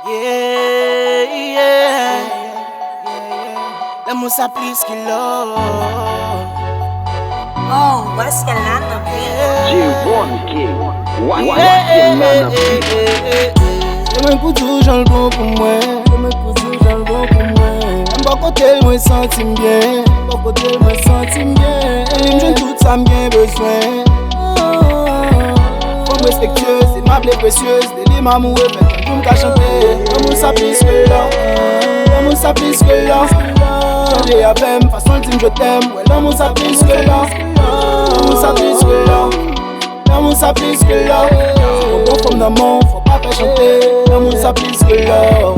Yeah, yeah. L'amour ça plus que l'or. Oh, what's your land up here? J1K. J'aime pour tout, j'en le bon pour moi. J'aime pour tout, j'en le bon pour moi. Bon côté, moi senti bien. Bon côté, moi senti bien. J'aime tout, ça m'gain besoin. Femme respectueuse, aimable et précieuse. Des limes amoureux, fait tout m'ka chanter. L'amour ça plus que l'or. L'amour ça plus que l'or. Changer avec façon de dire je t'aime. Ouais, l'amour ça plus que l'or. L'amour ça plus que l'or. L'amour ça plus que l'or. Faut bon femme d'amour, faut pas faire chanter. L'amour ça plus que l'or.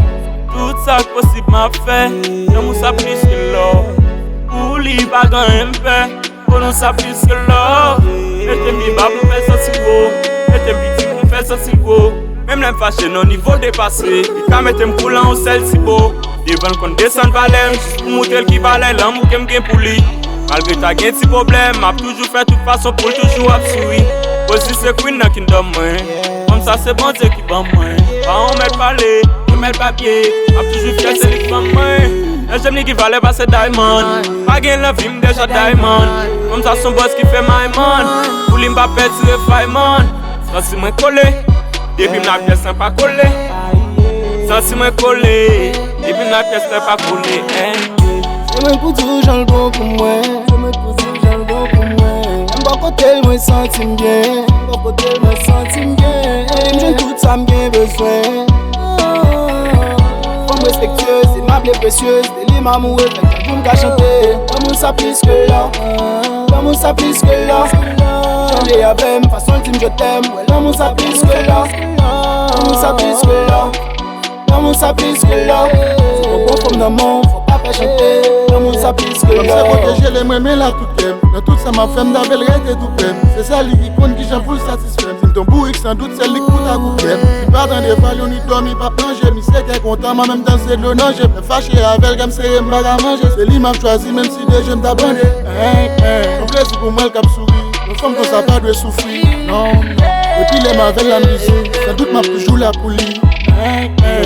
Tout ça possible m'a fait. L'amour ça plus que l'or. Pour lui pas grand MP. Pour nous ça plus que l'or. Et t'es mis bas pour faire ça si gros. Et t'es petit pour faire ça si gros. Même l'aime fâché non niveau dépassé. Il quand mettre un coulant au sel si beau. Devant qu'on descend par l'aime. Juste pour montrer qui valait l'amour qu'aime bien pour lui. Malgré ta gain si problème, m'a toujours fait toute façon pour toujours absoudre. Aussi c'est queen qui donne moins. Comme ça c'est bon Dieu qui bat moins. Pas on met parler, on met le papier. M'a toujours fait c'est lui qui bat moins. Et j'aime lui qui valait pas c'est diamond. Pas gain la vie déjà diamond. Comme ça son boss qui fait my man. Pour lui m'a pète sur le fireman. Ça c'est moi collé. Depuis ma pièce n'est pas collé. Ça c'est moi collé. Depuis ma pièce n'est pas collé. J'aime pour tout, j'en le bon pour moi. J'aime pour tout, j'en le bon pour moi. Bon côté, moi senti bien. Bon côté, moi senti bien. J'aime tout, ça m'gain besoin. Femme respectueuse, aimable et précieuse. Des limes amoureux, fait tout m'ka chanter. L'amour ça plus que l'or. L'amour ça plus que l'or. Changer avec façon de dire je t'aime. Ouais, l'amour ça plus que l'or. L'amour ça plus que l'or. L'amour ça plus que l'or. C'est pour bon femme d'amour, faut pas faire chanter. L'amour ça plus que Comme ça l'or. protéger les moins mais la tout aime. Dans tout ça ma femme d'avelle reste tout peine. C'est ça lui qui compte qui j'en pour le satisfaire. Si ton bourrique sans doute c'est lui qui coûte à couper. Si pas dans des valeurs ni dormi pas plonger. Mi c'est qu'elle content moi même dans c'est de l'honneur. J'ai me fâché avec elle c'est me bagarre manger. C'est lui m'a choisi même si déjà j'aime t'abandonner. Mon plaisir pour moi le cap souris. Nos femmes comme ça pas de souffrir. Non. Et puis les m'avait la musique. Sans doute m'a toujours la pour lui.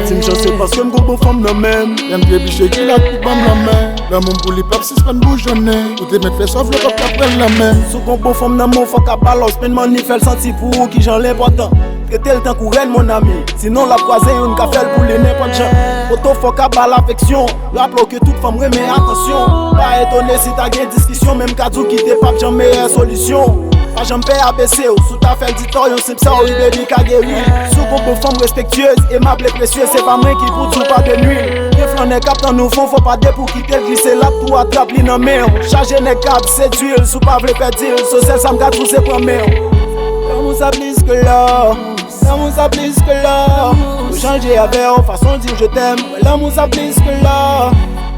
Si me chance parce que m'go bon femme nan même. Y'aime bien biché qui la coupe dans la main. L'amour pour les papes, si c'est pas une bougeonner. Ou t'es mettre fait sauf le cop qui prenne la main. Sou kon bon femme nan mon faut qu'à balance. Men man ni fait senti pour ou qui j'en l'important. Traiter le temps courant mon ami. Sinon la croisée une ka fait pour les n'importe gens. Auto faut qu'à bal l'affection. Rappelons que toute femme remet attention. Pas étonné si t'as gain discussion. Même kadou qui t'es pas j'en meilleure solution. Pas j'en paie ABC ou sous ta fait dit yon c'est ça ou baby ka guéri. Sou kon bon femme respectueuse, aimable et précieuse. C'est pas moi qui pour tout pas de nuit. Les flancs n'est cap dans nous fond, faut pas dé pour quitter le glisser là pour attraper li nan main. Charger n'est cap, c'est d'huile, sous pas vle perdre. So celle ça m'ga tout c'est pour main. L'amour ça plus que l'or. L'amour ça plus que l'or. Faut changer avec en façon de dire je t'aime. Ouais, l'amour ça plus que l'or.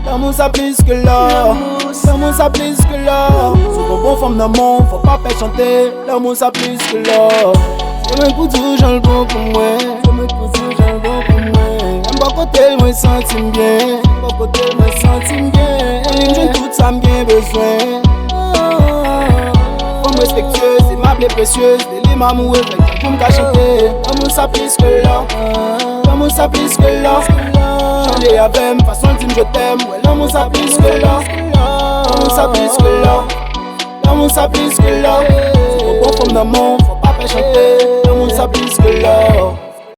L'amour ça plus que l'or. L'amour ça plus que l'or. Sous ton bon femme d'amour, faut pas faire chanter. L'amour ça plus que l'or. J'aime pour tout, j'en le bon pour moi. J'aime pour tout, j'en le bon pour moi. Bon côté, moi senti bien. Bon côté, moi senti bien. J'aime tout, ça m'gain besoin. Femme respectueuse, aimable et précieuse. Des limes amoureux, fait tout m'ka chanter. L'amour ça plus que l'or. L'amour ça plus que l'or. Changer avec façon de dire je t'aime. Ouais, l'amour ça plus que l'or. L'amour ça plus que l'or. L'amour ça plus que l'or. C'est pour bon femme d'amour, faut pas faire chanter. L'amour ça plus que l'or.